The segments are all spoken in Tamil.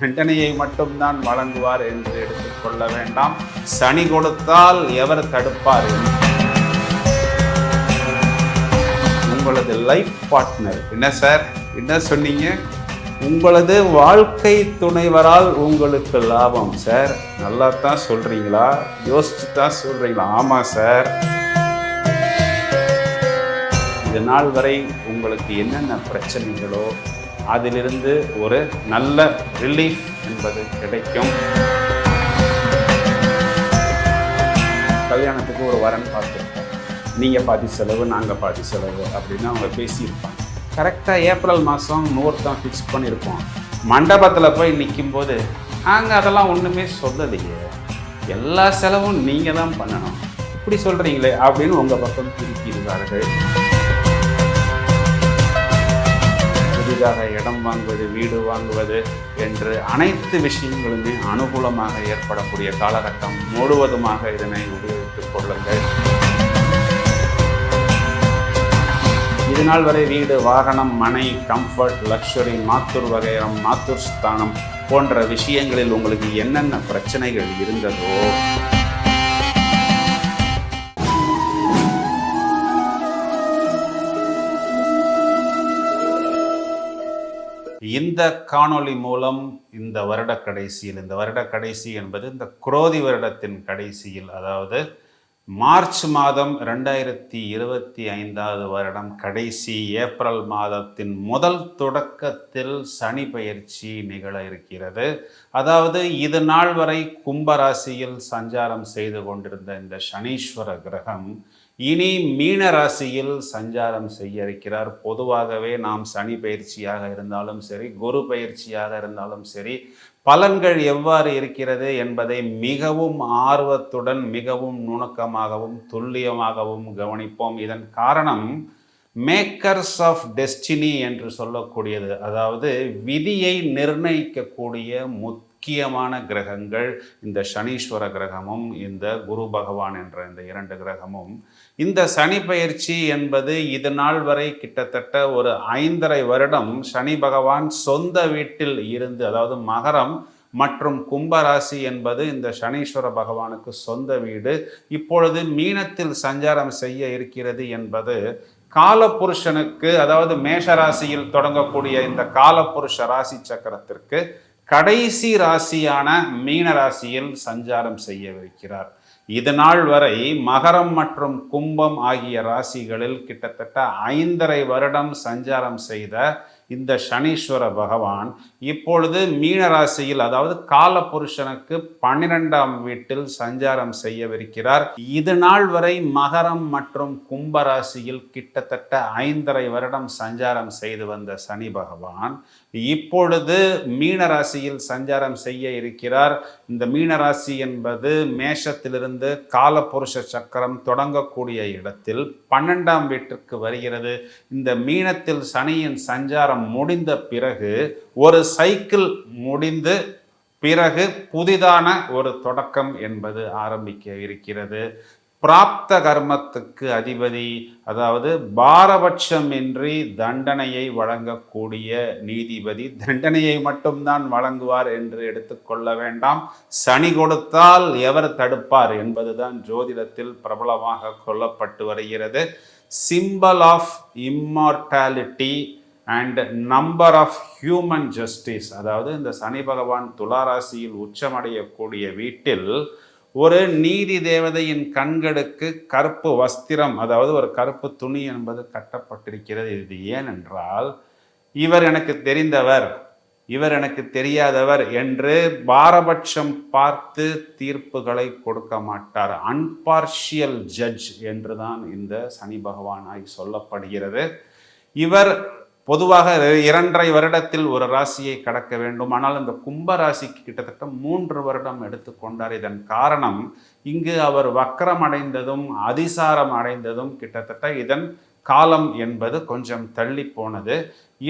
தண்டனையை மட்டும்தான் வழங்குவார் என்று எடுத்துக்கொள்ள வேண்டாம். சனி கொடுத்தால் எவர் தடுப்பார்? உங்களது லைஃப் பார்ட்னர் என்ன சார், என்ன சொன்னீங்க? உங்களது வாழ்க்கை துணைவரால் உங்களுக்கு லாபம் சார். நல்லா தான் சொல்றீங்களா? யோசிச்சு தான் சொல்றீங்களா? ஆமா சார். இது நாள் வரை உங்களுக்கு என்னென்ன பிரச்சனைகளோ அதிலிருந்து ஒரு நல்ல ரிலீஃப் என்பது கிடைக்கும். கல்யாணத்துக்கு ஒரு வரன் பார்த்துருப்போம். நீங்கள் பாதி செலவு, நாங்கள் பாதி செலவு அப்படின்னு அவங்க பேசியிருப்பாங்க. கரெக்டாக ஏப்ரல் மாதம் முகூர்த்தம் ஃபிக்ஸ் பண்ணியிருப்போம். மண்டபத்தில் போய் நிற்கும்போது நாங்கள் அதெல்லாம் ஒன்றுமே சொல்லலையே, எல்லா செலவும் நீங்கள் தான் பண்ணணும், இப்படி சொல்கிறீங்களே அப்படின்னு உங்கள் பக்கம் திருப்பிடுவார்கள். புதிதாக இடம் வாங்குவது, வீடு வாங்குவது என்று அனைத்து விஷயங்களுமே அனுகூலமாக ஏற்படக்கூடிய காலகட்டம் முழுவதுமாக இதனை உபயோகித்துக் கொள்ளுங்கள். இது நாள் வரை வீடு, வாகனம், மனை, கம்ஃபர்ட், லக்ஸுரி, மாத்தூர் வகைரம், மாத்தூர் ஸ்தானம் போன்ற விஷயங்களில் உங்களுக்கு என்னென்ன பிரச்சனைகள் இருந்ததோ இந்த காணொளி மூலம் இந்த வருட கடைசி என்பது இந்த குரோதி வருடத்தின் கடைசியில், அதாவது மார்ச் மாதம் 2025 வருடம் கடைசி ஏப்ரல் மாதத்தின் முதல் தொடக்கத்தில் சனி பெயர்ச்சி நிகழ இருக்கிறது. அதாவது இது நாள் வரை கும்பராசியில் சஞ்சாரம் செய்து கொண்டிருந்த இந்த சனீஸ்வர கிரகம் இனி மீன ராசியில் சஞ்சாரம் செய்ய இருக்கிறார். பொதுவாகவே நாம் சனி பயிற்சியாக இருந்தாலும் சரி, குரு பயிற்சியாக இருந்தாலும் சரி, பலன்கள் எவ்வாறு இருக்கிறது என்பதை மிகவும் ஆர்வத்துடன், மிகவும் நுணுக்கமாகவும் துல்லியமாகவும் கவனிப்போம். இதன் காரணம் மேக்கர்ஸ் ஆஃப் டெஸ்டினி என்று சொல்லக்கூடியது, அதாவது விதியை நிர்ணயிக்கக்கூடிய முக்கியமான கிரகங்கள் இந்த சனீஸ்வர கிரகமும் இந்த குரு பகவான் என்ற இந்த 2 கிரகமும். இந்த சனி பயிற்சி என்பது இது நாள் வரை கிட்டத்தட்ட ஒரு 5.5 வருடம் சனி பகவான் சொந்த வீட்டில் இருந்து, அதாவது மகரம் மற்றும் கும்பராசி என்பது இந்த சனீஸ்வர பகவானுக்கு சொந்த வீடு, இப்பொழுது மீனத்தில் சஞ்சாரம் செய்ய இருக்கிறது என்பது காலபுருஷனுக்கு, அதாவது மேஷராசியில் தொடங்கக்கூடிய இந்த காலபுருஷ ராசி சக்கரத்திற்கு கடைசி ராசியான மீன ராசியில் சஞ்சாரம் செய்யவிருக்கிறார். இது நாள் வரை மகரம் மற்றும் கும்பம் ஆகிய ராசிகளில் கிட்டத்தட்ட 5.5 வருடம் சஞ்சாரம் செய்த இந்த சனீஸ்வர பகவான் இப்பொழுது மீன ராசியில், அதாவது காலபுருஷனுக்கு 12ஆம் வீட்டில் சஞ்சாரம் செய்யவிருக்கிறார். இது நாள் வரை மகரம் மற்றும் கும்ப ராசியில் கிட்டத்தட்ட 5.5 வருடம் சஞ்சாரம் செய்து வந்த சனி பகவான் இப்பொழுது மீன ராசியில் சஞ்சாரம் செய்ய இருக்கிறார். இந்த மீன ராசி என்பது மேஷத்திலிருந்து காலபுருஷ சக்கரம் தொடங்கக்கூடிய இடத்தில் 12ஆம் வீட்டிற்கு வருகிறது. இந்த மீனத்தில் சனியின் சஞ்சாரம் முடிந்த பிறகு ஒரு சைக்கிள் முடிந்து பிறகு புதிதான ஒரு தொடக்கம் என்பது ஆரம்பிக்க இருக்கிறது. பிராப்த கர்மத்துக்கு அதிபதி, அதாவது பாரபட்சமின்றி தண்டனையை வழங்கக்கூடிய நீதிபதி, தண்டனையை மட்டும்தான் வழங்குவார் என்று எடுத்துக்கொள்ள வேண்டாம். சனி கொடுத்தால் எவர் தடுப்பார் என்பதுதான் ஜோதிடத்தில் பிரபலமாக கொள்ளப்பட்டு வருகிறது. Symbol of immortality and number of human justice, அதாவது இந்த சனி பகவான் துளாராசியில் உச்சமடையக்கூடிய வீட்டில் ஒரு நீதி தேவதையின் கண்களுக்கு கருப்பு வஸ்திரம், அதாவது ஒரு கருப்பு துணி என்பது கட்டப்பட்டிருக்கிறது. இது ஏனென்றால் இவர் எனக்கு தெரிந்தவர், இவர் எனக்கு தெரியாதவர் என்று பாரபட்சம் பார்த்து தீர்ப்புகளை கொடுக்க மாட்டார். அன்பார்ஷியல் ஜட்ஜ் என்றுதான் இந்த சனி பகவானாய் சொல்லப்படுகிறது. இவர் பொதுவாக 2.5 வருடத்தில் ஒரு ராசியை கடக்க வேண்டும். ஆனால் இந்த கும்ப ராசிக்கு கிட்டத்தட்ட 3 வருடம் எடுத்துக்கொண்டார். இதன் காரணம் இங்கு அவர் வக்ரம் அடைந்ததும் அதிசாரம் அடைந்ததும் கிட்டத்தட்ட இதன் காலம் என்பது கொஞ்சம் தள்ளி போனது.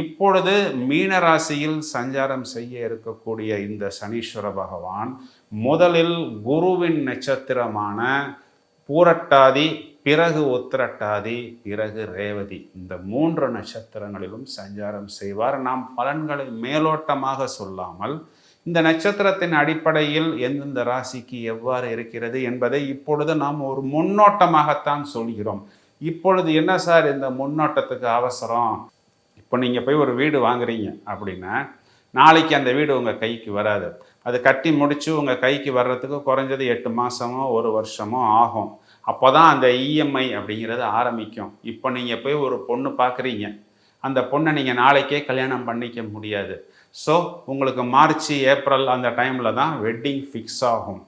இப்பொழுது மீன ராசியில் சஞ்சாரம் செய்ய இருக்கக்கூடிய இந்த சனீஸ்வர பகவான் முதலில் குருவின் நட்சத்திரமான பூரட்டாதி, பிறகு உத்திரட்டாதி, பிறகு ரேவதி, இந்த 3 நட்சத்திரங்களிலும் சஞ்சாரம் செய்வார். நாம் பலன்களை மேலோட்டமாக சொல்லாமல் இந்த நட்சத்திரத்தின் அடிப்படையில் எந்தெந்த ராசிக்கு எவ்வாறு இருக்கிறது என்பதை இப்பொழுது நாம் ஒரு முன்னோட்டமாகத்தான் சொல்கிறோம். இப்பொழுது என்ன சார் இந்த முன்னோட்டத்துக்கு அவசரம்? இப்போ நீங்கள் போய் ஒரு வீடு வாங்குறீங்க அப்படின்னா நாளைக்கு அந்த வீடு உங்கள் கைக்கு வராது. அது கட்டி முடித்து உங்கள் கைக்கு வர்றதுக்கு குறைஞ்சது 8 மாதமோ 1 வருஷமோ ஆகும். அப்போ தான் அந்த இஎம்ஐ அப்படிங்கிறது ஆரம்பிக்கும். இப்போ நீங்கள் போய் ஒரு பொண்ணு பார்க்குறீங்க, அந்த பொண்ணை நீங்கள் நாளைக்கே கல்யாணம் பண்ணிக்க முடியாது. ஸோ உங்களுக்கு மார்ச் ஏப்ரல் அந்த டைமில் தான் வெட்டிங் ஃபிக்ஸ் ஆகும்.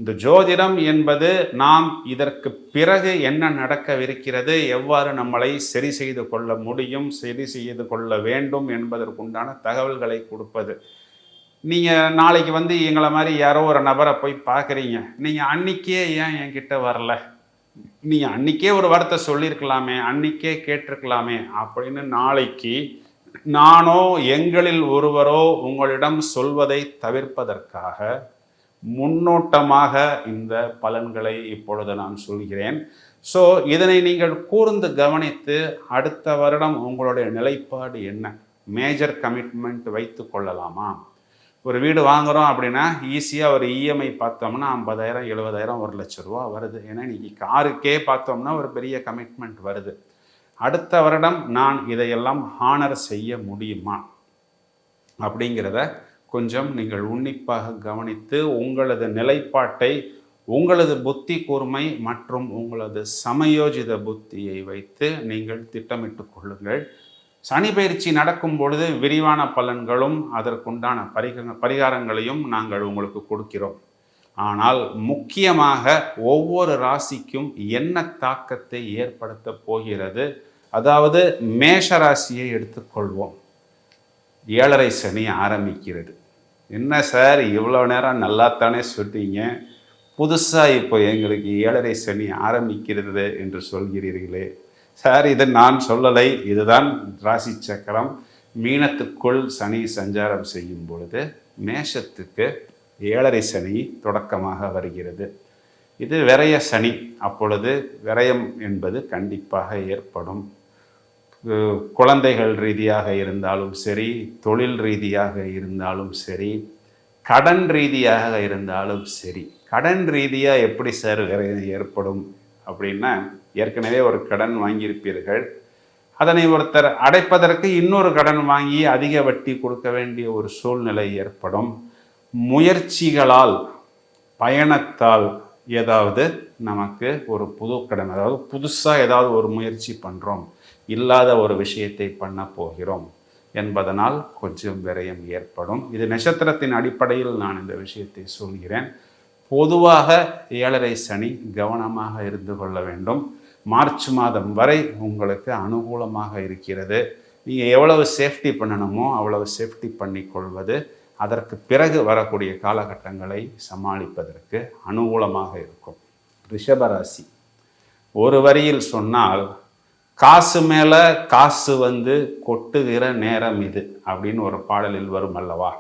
இந்த ஜோதிடம் என்பது நாம் இதற்கு பிறகு என்ன நடக்கவிருக்கிறது, எவ்வாறு நம்மளை சரி செய்து கொள்ள முடியும், சரி செய்து கொள்ள வேண்டும் என்பதற்குண்டான தகவல்களை கொடுப்பது. நீங்கள் நாளைக்கு வந்து எங்களை மாதிரி யாரோ ஒரு நபரை போய் பார்க்குறீங்க, நீங்கள் அன்றைக்கே ஏன் என்கிட்ட வரல, நீங்கள் அன்றைக்கே ஒரு வார்த்தை சொல்லியிருக்கலாமே, அன்றைக்கே கேட்டிருக்கலாமே அப்படின்னு நாளைக்கு நானோ எங்களில் ஒருவரோ உங்களிடம் சொல்வதை தவிர்ப்பதற்காக முன்னோட்டமாக இந்த பலன்களை இப்பொழுது நான் சொல்கிறேன். ஸோ இதனை நீங்கள் கூர்ந்து கவனித்து அடுத்த வருடம் உங்களுடைய நிலைப்பாடு என்ன, மேஜர் கமிட்மெண்ட் வைத்து கொள்ளலாமா? ஒரு வீடு வாங்குகிறோம் அப்படின்னா ஈஸியாக ஒரு இஎம்ஐ பார்த்தோம்னா 50,000 70,000 1,00,000 ரூபா வருது. ஏன்னா இன்றைக்கி காருக்கே பார்த்தோம்னா ஒரு பெரிய கமிட்மெண்ட் வருது. அடுத்த வருடம் நான் இதையெல்லாம் ஹானர் செய்ய முடியுமா அப்படிங்கிறத கொஞ்சம் நீங்கள் உன்னிப்பாக கவனித்து உங்களது நிலைப்பாட்டை, உங்களது புத்தி கூர்மை மற்றும் உங்களது சமயோஜித புத்தியை வைத்து நீங்கள் திட்டமிட்டு கொள்ளுங்கள். சனி பயிற்சி நடக்கும் பொழுது விரிவான பலன்களும் அதற்குண்டான பரிகாரங்களையும் நாங்கள் உங்களுக்கு கொடுக்கிறோம். ஆனால் முக்கியமாக ஒவ்வொரு ராசிக்கும் என்ன தாக்கத்தை ஏற்படுத்த போகிறது, அதாவது மேஷ ராசியை எடுத்துக்கொள்வோம். 7.5 சனி ஆரம்பிக்கிறது. என்ன சார் இவ்வளோ நேரம் நல்லாத்தானே சொல்றீங்க, புதுசாக இப்போ எங்களுக்கு 7.5 சனி ஆரம்பிக்கிறது என்று சொல்கிறீர்களே? சார் இது நான் சொல்லலை, இதுதான் ராசி சக்கரம். மீனத்துக்குள் சனி சஞ்சாரம் செய்யும் பொழுது மேஷத்துக்கு 7.5 சனி தொடக்கமாக வருகிறது. இது விரய சனி. அப்பொழுது விரயம் என்பது கண்டிப்பாக ஏற்படும். குழந்தைகள் ரீதியாக இருந்தாலும் சரி, தொழில் ரீதியாக இருந்தாலும் சரி, கடன் ரீதியாக இருந்தாலும் சரி. கடன் ரீதியாக எப்படி சார் விரயம் ஏற்படும் அப்படின்னா, ஏற்கனவே ஒரு கடன் வாங்கியிருப்பீர்கள், அதனை ஒருத்தர் அடைப்பதற்கு இன்னொரு கடன் வாங்கி அதிக வட்டி கொடுக்க வேண்டிய ஒரு சூழ்நிலை ஏற்படும். முயற்சிகளால், பயணத்தால் ஏதாவது நமக்கு ஒரு புது கடன், அதாவது புதுசாக ஏதாவது ஒரு முயற்சி பண்ணுறோம், இல்லாத ஒரு விஷயத்தை பண்ண போகிறோம் என்பதனால் கொஞ்சம் விரயம் ஏற்படும். இது நட்சத்திரத்தின் அடிப்படையில் நான் இந்த விஷயத்தை சொல்கிறேன். பொதுவாக 7.5 சனி கவனமாக இருந்து கொள்ள வேண்டும். மார்ச் மாதம் வரை உங்களுக்கு அனுகூலமாக இருக்கிறது. நீங்கள் எவ்வளவு சேஃப்டி பண்ணணுமோ அவ்வளவு சேஃப்டி பண்ணிக்கொள்வது அதற்கு பிறகு வரக்கூடிய காலகட்டங்களை சமாளிப்பதற்கு அனுகூலமாக இருக்கும். ரிஷபராசி, ஒரு வரியில் சொன்னால் காசு மேலே காசு வந்து கொட்டுகிற நேரம் இது அப்படின்னு ஒரு பாடலில் வரும் அல்லவா?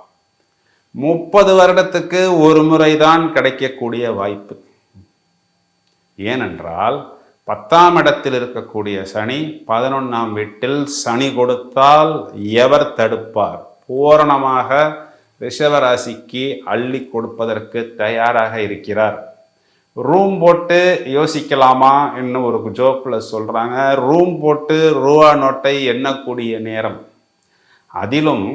30 வருடத்துக்கு ஒரு முறைதான் கிடைக்கக்கூடிய வாய்ப்பு. ஏனென்றால் 10ஆம் இடத்தில் இருக்கக்கூடிய சனி 11ஆம் வீட்டில் சனி கொடுத்தால் எவர் தடுப்பார்? பூரணமாக ரிஷபராசிக்கு அள்ளி கொடுப்பதற்கு தயாராக இருக்கிறார். ரூம் போட்டு யோசிக்கலாமா இன்னும் ஒரு ஜோக்கில் சொல்கிறாங்க. ரூம் போட்டு ரூபா நோட்டை எண்ணக்கூடிய நேரம். அதிலும்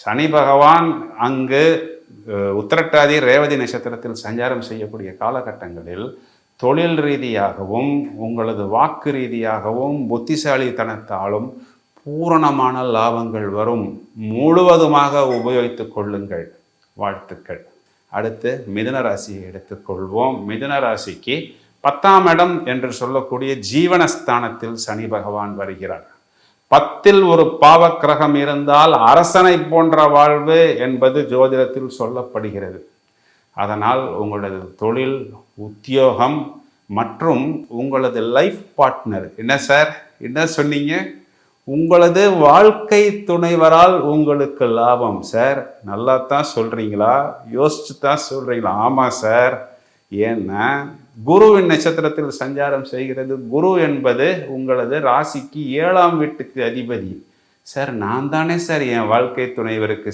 சனி பகவான் அங்கு உத்திரட்டாதி ரேவதி நட்சத்திரத்தில் சஞ்சாரம் செய்யக்கூடிய காலகட்டங்களில் தொழில் ரீதியாகவும் உங்களது வாக்கு ரீதியாகவும் புத்திசாலித்தனத்தாலும் பூரணமான லாபங்கள் வரும். முழுவதுமாக உபயோகித்து கொள்ளுங்கள். வாழ்த்துக்கள். அடுத்து மிதுன ராசியை எடுத்துக்கொள்வோம். மிதுன ராசிக்கு 10ஆம் இடம் என்று சொல்லக்கூடிய ஜீவனஸ்தானத்தில் சனி பகவான் வருகிறார். 10இல் ஒரு பாவக்கிரகம் இருந்தால் அரசனை போன்ற வாழ்வு என்பது ஜோதிடத்தில் சொல்லப்படுகிறது. அதனால் உங்களது தொழில், உத்தியோகம் மற்றும் உங்களது லைஃப் பார்ட்னர், என்ன சார் என்ன சொன்னீங்க, உங்களது வாழ்க்கை துணைவரால் உங்களுக்கு லாபம். சார் நல்லா தான் சொல்கிறீங்களா, யோசிச்சு தான் சொல்கிறீங்களா? ஆமாம் சார். ஏன்னா குருவின் நட்சத்திரத்தில் சஞ்சாரம் செய்கிறது. குரு என்பது உங்களது ராசிக்கு 7ஆம் வீட்டுக்கு அதிபதி. சார் நான் தானே சார் என் வாழ்க்கை துணைவருக்கு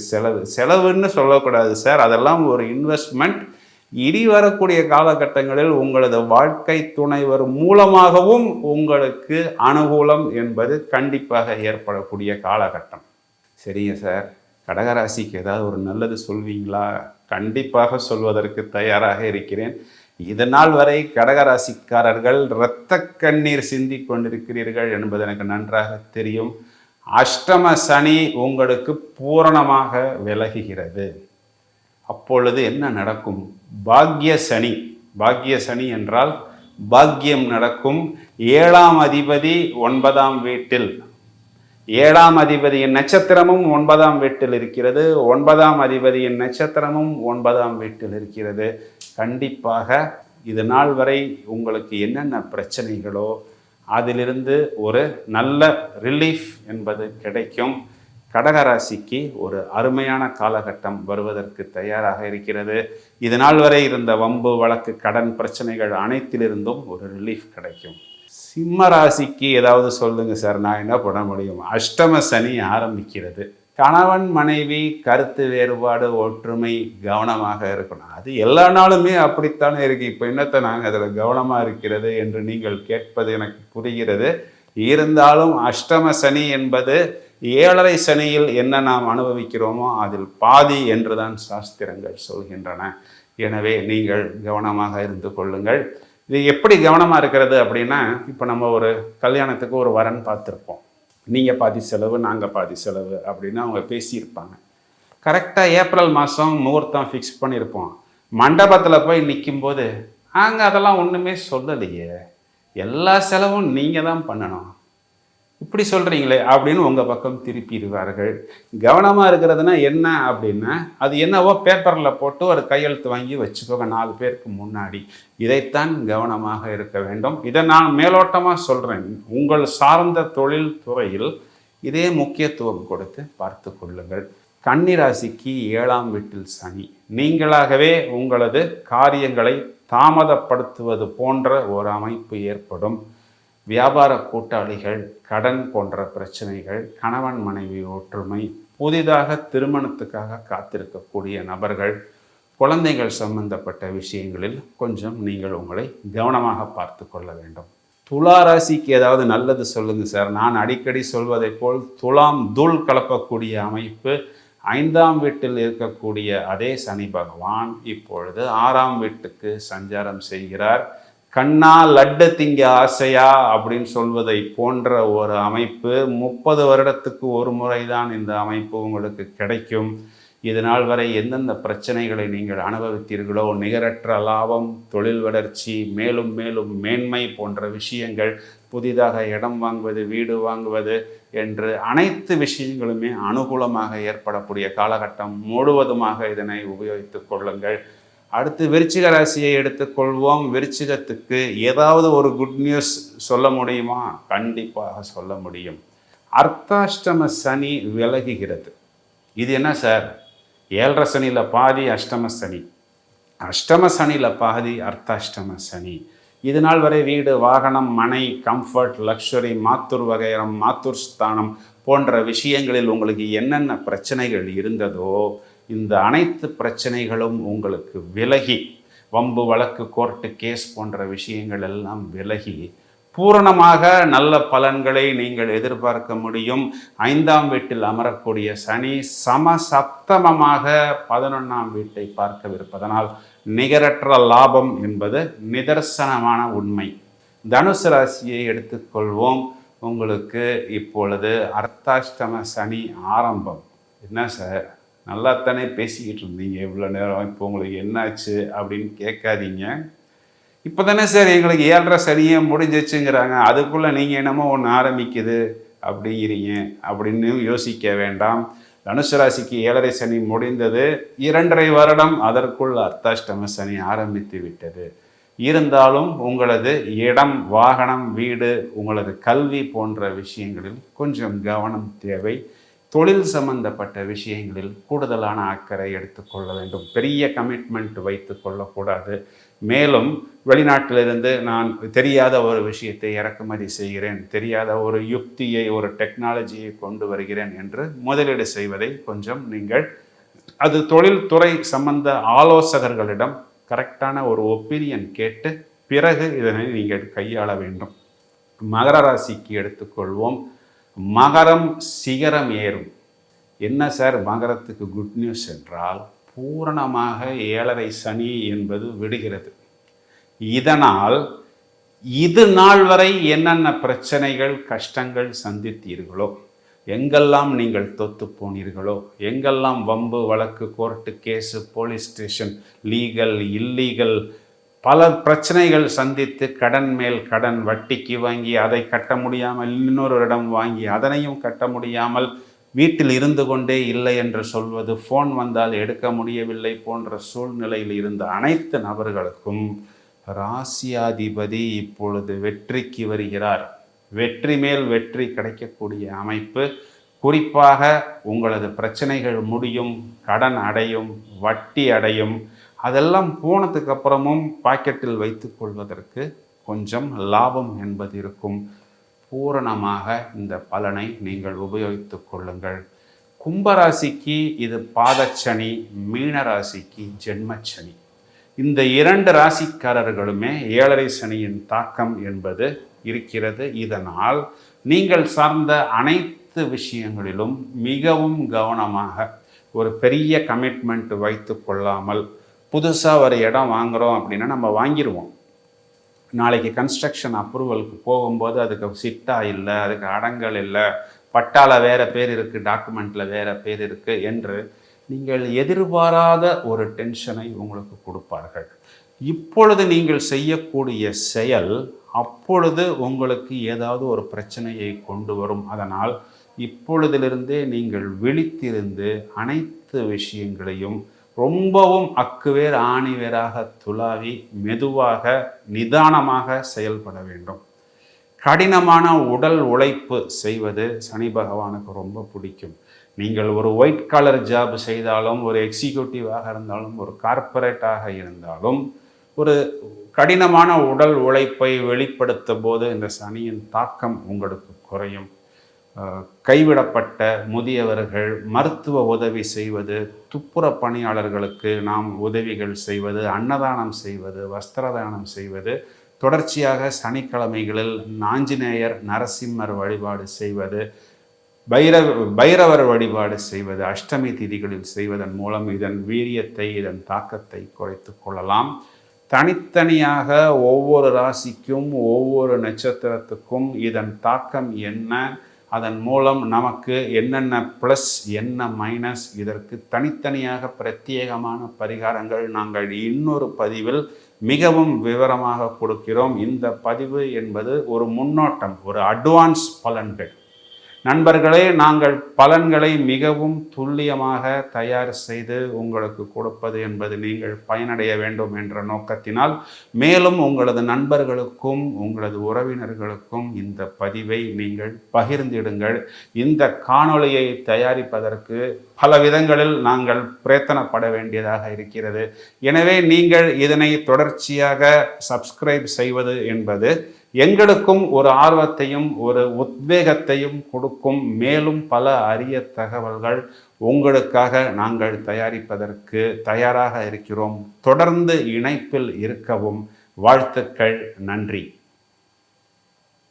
செலவுன்னு சொல்லக்கூடாது சார், அதெல்லாம் ஒரு இன்வெஸ்ட்மெண்ட். இனி வரக்கூடிய காலகட்டங்களில் உங்களது வாழ்க்கை துணைவர் மூலமாகவும் உங்களுக்கு அனுகூலம் என்பது கண்டிப்பாக ஏற்படக்கூடிய காலகட்டம். சரிங்க சார், கடகராசிக்கு ஏதாவது ஒரு நல்லது சொல்வீங்களா? கண்டிப்பாக சொல்வதற்கு தயாராக இருக்கிறேன். இதனால் வரை கடகராசிக்காரர்கள் இரத்த கண்ணீர் சிந்தி கொண்டிருக்கிறீர்கள் என்பது எனக்கு நன்றாக தெரியும். அஷ்டம சனி உங்களுக்கு பூரணமாக விலகுகிறது. அப்பொழுது என்ன நடக்கும்? பாக்ய சனி. பாக்ய சனி என்றால் பாக்கியம் நடக்கும். 7ஆம் அதிபதி 9ஆம் வீட்டில், 7ஆம் அதிபதியின் நட்சத்திரமும் 9ஆம் வீட்டில் இருக்கிறது. 9ஆம் அதிபதியின் நட்சத்திரமும் 9ஆம் வீட்டில் இருக்கிறது. கண்டிப்பாக இது நாள் வரை உங்களுக்கு என்னென்ன பிரச்சனைகளோ அதிலிருந்து ஒரு நல்ல ரிலீஃப் என்பது கிடைக்கும். கடகராசிக்கு ஒரு அருமையான காலகட்டம் வருவதற்கு தயாராக இருக்கிறது. இது நாள் வரை இருந்த வம்பு வழக்கு கடன் பிரச்சனைகள் அனைத்திலிருந்தும் ஒரு ரிலீஃப் கிடைக்கும். சிம்ம ராசிக்கு ஏதாவது சொல்லுங்க சார், நான் என்ன பண்ண முடியும்? அஷ்டம சனி ஆரம்பிக்கிறது. கணவன் மனைவி கருத்து வேறுபாடு, ஒற்றுமை, கவனமாக இருக்கணும். அது எல்லா நாளுமே அப்படித்தானே இருக்கு. இப்போ என்னத்தை நாங்கள் அதில் கவனமாக இருக்கிறது என்று நீங்கள் கேட்பது எனக்கு புரிகிறது. இருந்தாலும் அஷ்டம சனி என்பது 7.5 சனியில் என்ன நாம் அனுபவிக்கிறோமோ அதில் பாதி என்றுதான் சாஸ்திரங்கள் சொல்கின்றன. எனவே நீங்கள் கவனமாக இருந்து கொள்ளுங்கள். இது எப்படி கவனமாக இருக்கிறது அப்படின்னா, இப்போ நம்ம ஒரு கல்யாணத்துக்கு ஒரு வரன் பார்த்துருப்போம். நீங்கள் பாதி செலவு, நாங்கள் பாதி செலவு அப்படின்னு அவங்க பேசியிருப்பாங்க. கரெக்டாக ஏப்ரல் மாதம் முகூர்த்தம் ஃபிக்ஸ் பண்ணியிருப்போம். மண்டபத்தில் போய் நிற்கும்போது அங்கே அதெல்லாம் ஒன்றுமே சொல்லலையே, எல்லா செலவும் நீங்கள் தான் பண்ணணும், இப்படி சொல்கிறீங்களே அப்படின்னு உங்கள் பக்கம் திருப்பிடுவார்கள். கவனமாக இருக்கிறதுனா என்ன அப்படின்னா, அது என்னவோ பேப்பரில் போட்டு ஒரு கையெழுத்து வாங்கி வச்சுக்கோங்க 4 பேருக்கு முன்னாடி. இதைத்தான் கவனமாக இருக்க வேண்டும். இதை நான் மேலோட்டமாக சொல்கிறேன். உங்கள் சார்ந்த தொழில் துறையில் இதே முக்கியத்துவம் கொடுத்து பார்த்து கொள்ளுங்கள். கன்னிராசிக்கு 7ஆம் வீட்டில் சனி. நீங்களாகவே உங்களது காரியங்களை தாமதப்படுத்துவது போன்ற ஒரு அமைப்பு ஏற்படும். வியாபார கூட்டாளிகள், கடன் போன்ற பிரச்சனைகள், கணவன் மனைவி ஒற்றுமை, புதிதாக திருமணத்துக்காக காத்திருக்கக்கூடிய நபர்கள், குழந்தைகள் சம்பந்தப்பட்ட விஷயங்களில் கொஞ்சம் நீங்கள் உங்களை கவனமாக பார்த்து கொள்ள வேண்டும். துலா ராசிக்கு ஏதாவது நல்லது சொல்லுங்க சார். நான் அடிக்கடி சொல்வதை போல் துலாம் தூள் கலப்பக்கூடிய அமைப்பு. 5ஆம் வீட்டில் இருக்கக்கூடிய அதே சனி பகவான் இப்பொழுது 6ஆம் வீட்டுக்கு சஞ்சாரம் செய்கிறார். கண்ணா லட்டு திங்க ஆசையா அப்படின்னு சொல்வதை போன்ற ஒரு அமைப்பு. 30 வருடத்துக்கு ஒரு முறைதான் இந்த அமைப்பு உங்களுக்கு கிடைக்கும். இதனால் வரை எந்தெந்த பிரச்சனைகளை நீங்கள் அனுபவித்தீர்களோ, நிகரற்ற லாபம், தொழில் வளர்ச்சி, மேலும் மேலும் மேன்மை போன்ற விஷயங்கள், புதிதாக இடம் வாங்குவது, வீடு வாங்குவது என்று அனைத்து விஷயங்களுமே அனுகூலமாக ஏற்படக்கூடிய காலகட்டம் முழுவதுமாக இதனை உபயோகித்துக் கொள்ளுங்கள். அடுத்து விருச்சிக ராசியை எடுத்துக்கொள்வோம். விருச்சிகத்துக்கு ஏதாவது ஒரு குட் நியூஸ் சொல்ல முடியுமா? கண்டிப்பாக சொல்ல முடியும். அர்த்தாஷ்டம சனி விலகுகிறது. இது என்ன சார்? 7.5 சனியில் பாதி அஷ்டம சனி, அஷ்டம சனியில் பாதி அர்த்தாஷ்டம சனி. இது நாள் வரை வீடு, வாகனம், மனை, கம்ஃபர்ட், லக்ஸுரி, மாத்தூர் வகைரம், மாத்தூர் ஸ்தானம் போன்ற விஷயங்களில் உங்களுக்கு என்னென்ன பிரச்சனைகள் இருந்ததோ இந்த அனைத்து பிரச்சனைகளும் உங்களுக்கு விலகி, வம்பு வழக்கு, கோர்ட்டு கேஸ் போன்ற விஷயங்கள் எல்லாம் விலகி பூரணமாக நல்ல பலன்களை நீங்கள் எதிர்பார்க்க முடியும். 5ஆம் வீட்டில் அமரக்கூடிய சனி சமசப்தமமாக 11ஆம் வீட்டை பார்க்கவிருப்பதனால் நிகரற்ற லாபம் என்பது நிதர்சனமான உண்மை. தனுசு ராசியை எடுத்துக்கொள்வோம். உங்களுக்கு இப்பொழுது அர்த்தாஷ்டம சனி ஆரம்பம். என்ன சார், நல்லாத்தானே பேசிக்கிட்டு இருந்தீங்க இவ்வளோ நேரம், இப்போ உங்களுக்கு என்னாச்சு அப்படின்னு கேட்காதீங்க. இப்போ தானே சார் எங்களுக்கு 7.5 சனியே முடிஞ்சிச்சுங்கிறாங்க, அதுக்குள்ளே நீங்கள் என்னமோ ஒன்று ஆரம்பிக்குது அப்படிங்கிறீங்க அப்படின்னு யோசிக்க வேண்டாம். தனுசு ராசிக்கு 7.5 சனி முடிந்தது. 2.5 வருடம் அதற்குள் அர்த்தாஷ்டம சனி ஆரம்பித்து விட்டது. இருந்தாலும் உங்களது இடம், வாகனம், வீடு, உங்களது கல்வி போன்ற விஷயங்களில் கொஞ்சம் கவனம் தேவை. தொழில் சம்பந்தப்பட்ட விஷயங்களில் கூடுதலான அக்கறை எடுத்துக்கொள்ள வேண்டும். பெரிய கமிட்மெண்ட் வைத்து கொள்ளக்கூடாது. மேலும் வெளிநாட்டிலிருந்து நான் தெரியாத ஒரு விஷயத்தை இறக்குமதி செய்கிறேன், தெரியாத ஒரு யுக்தியை, ஒரு டெக்னாலஜியை கொண்டு வருகிறேன் என்று முதலீடு செய்வதை கொஞ்சம் நீங்கள் அது தொழில்துறை சம்பந்த ஆலோசகர்களிடம் கரெக்டான ஒரு ஒப்பீனியன் கேட்டு பிறகு இதனை நீங்கள் கையாள வேண்டும். மகர ராசிக்கு எடுத்துக்கொள்வோம். மகரம் சிகரம் ஏறும். என்ன சார் மகரத்துக்கு குட் நியூஸ் என்றால், பூரணமாக 7.5 சனி என்பது விடுகிறது. இதனால் இது நாள் வரை என்னென்ன பிரச்சனைகள் கஷ்டங்கள் சந்தித்தீர்களோ, எங்கெல்லாம் நீங்கள் தொத்து போனீர்களோ, எங்கெல்லாம் வம்பு வழக்கு court case police station legal illegal பல பிரச்சனைகள் சந்தித்து கடன் மேல் கடன் வட்டிக்கு வாங்கி அதை கட்ட முடியாமல் இன்னொரு இடம் வாங்கி அதனையும் கட்ட முடியாமல் வீட்டில் இருந்து கொண்டே இல்லை என்று சொல்வது, ஃபோன் வந்தால் எடுக்க முடியவில்லை போன்ற சூழ்நிலையில் இருந்த அனைத்து நபர்களுக்கும் ராசியாதிபதி இப்பொழுது வெற்றிக்கு வருகிறார். வெற்றி மேல் வெற்றி கிடைக்கக்கூடிய அமைப்பு. குறிப்பாக உங்களது பிரச்சனைகள் முடியும், கடன் அடையும், வட்டி அடையும். அதெல்லாம் போனதுக்கு அப்புறமும் பாக்கெட்டில் வைத்து கொள்வதற்கு கொஞ்சம் லாபம் என்பது இருக்கும். பூரணமாக இந்த பலனை நீங்கள் உபயோகித்து கொள்ளுங்கள். கும்பராசிக்கு இது பாதச்சனி, மீனராசிக்கு ஜென்மச்சனி. இந்த 2 ராசிக்காரர்களுமே 7.5 சனியின் தாக்கம் என்பது இருக்கிறது. இதனால் நீங்கள் சார்ந்த அனைத்து விஷயங்களிலும் மிகவும் கவனமாக ஒரு பெரிய கமிட்மெண்ட் வைத்து கொள்ளாமல், புதுசாக ஒரு இடம் வாங்குகிறோம் அப்படின்னா நம்ம வாங்கிடுவோம். நாளைக்கு கன்ஸ்ட்ரக்ஷன் அப்ரூவலுக்கு போகும்போது அதுக்கு சிட்டா இல்லை, அதுக்கு அடங்கல் இல்லை, பட்டாவில் வேறு பேர் இருக்குது, டாக்குமெண்ட்டில் வேறு பேர் இருக்குது என்று நீங்கள் எதிர்பாராத ஒரு டென்ஷனை உங்களுக்கு கொடுப்பார்கள். இப்பொழுது நீங்கள் செய்யக்கூடிய செயல் அப்பொழுது உங்களுக்கு ஏதாவது ஒரு பிரச்சனையை கொண்டு வரும். அதனால் இப்பொழுதிலிருந்தே நீங்கள் விழித்திருந்து அனைத்து விஷயங்களையும் ரொம்பவும் அக்குவேர் ஆணிவேராக துளாவி மெதுவாக நிதானமாக செயல்பட வேண்டும். கடினமான உடல் உழைப்பு செய்வது சனி பகவானுக்கு ரொம்ப பிடிக்கும். நீங்கள் ஒரு ஒயிட் காலர் ஜாப் செய்தாலும், ஒரு எக்ஸிக்யூட்டிவாக இருந்தாலும், ஒரு கார்ப்பரேட்டாக இருந்தாலும், ஒரு கடினமான உடல் உழைப்பை வெளிப்படுத்தும் போது இந்த சனியின் தாக்கம் உங்களுக்கு குறையும். கைவிடப்பட்ட முதியவர்கள் மருத்துவ உதவி செய்வது, துப்புரவு பணியாளர்களுக்கு நாம் உதவிகள் செய்வது, அன்னதானம் செய்வது, வஸ்திரதானம் செய்வது, தொடர்ச்சியாக சனிக்கிழமைகளில் ஆஞ்சநேயர் நரசிம்மர் வழிபாடு செய்வது, பைரவர் வழிபாடு செய்வது, அஷ்டமி திதிகளில் செய்வதன் மூலம் இதன் வீரியத்தை, இதன் தாக்கத்தை குறைத்து கொள்ளலாம். தனித்தனியாக ஒவ்வொரு ராசிக்கும் ஒவ்வொரு நட்சத்திரத்துக்கும் இதன் தாக்கம் என்ன, அதன் மூலம் நமக்கு என்னென்ன ப்ளஸ் என்ன மைனஸ், இதற்கு தனித்தனியாக பிரத்யேகமான பரிகாரங்கள் நாங்கள் இன்னொரு பதிவில் மிகவும் விவரமாக கொடுக்கிறோம். இந்த பதிவு என்பது ஒரு முன்னோட்டம், ஒரு அட்வான்ஸ் பலன்கள். நண்பர்களே, நாங்கள் பலன்களை மிகவும் துல்லியமாக தயார் செய்து உங்களுக்கு கொடுப்பது என்பது நீங்கள் பயனடைய வேண்டும் என்ற நோக்கத்தினால், மேலும் உங்களது நண்பர்களுக்கும் உங்களது உறவினர்களுக்கும் இந்த பதிவை நீங்கள் பகிர்ந்திடுங்கள். இந்த காணொளியை தயாரிப்பதற்கு பல விதங்களில் நாங்கள் பிரயத்தனப்பட வேண்டியதாக இருக்கிறது. எனவே நீங்கள் இதனை தொடர்ச்சியாக சப்ஸ்கிரைப் செய்வது என்பது எங்களுக்கும் ஒரு ஆர்வத்தையும் ஒரு உத்வேகத்தையும் கொடுக்கும். மேலும் பல அரிய தகவல்கள் உங்களுக்காக நாங்கள் தயாரிப்பதற்கு தயாராக இருக்கிறோம். தொடர்ந்து இணைப்பில் இருக்கவும் வாழ்த்துக்கள். நன்றி.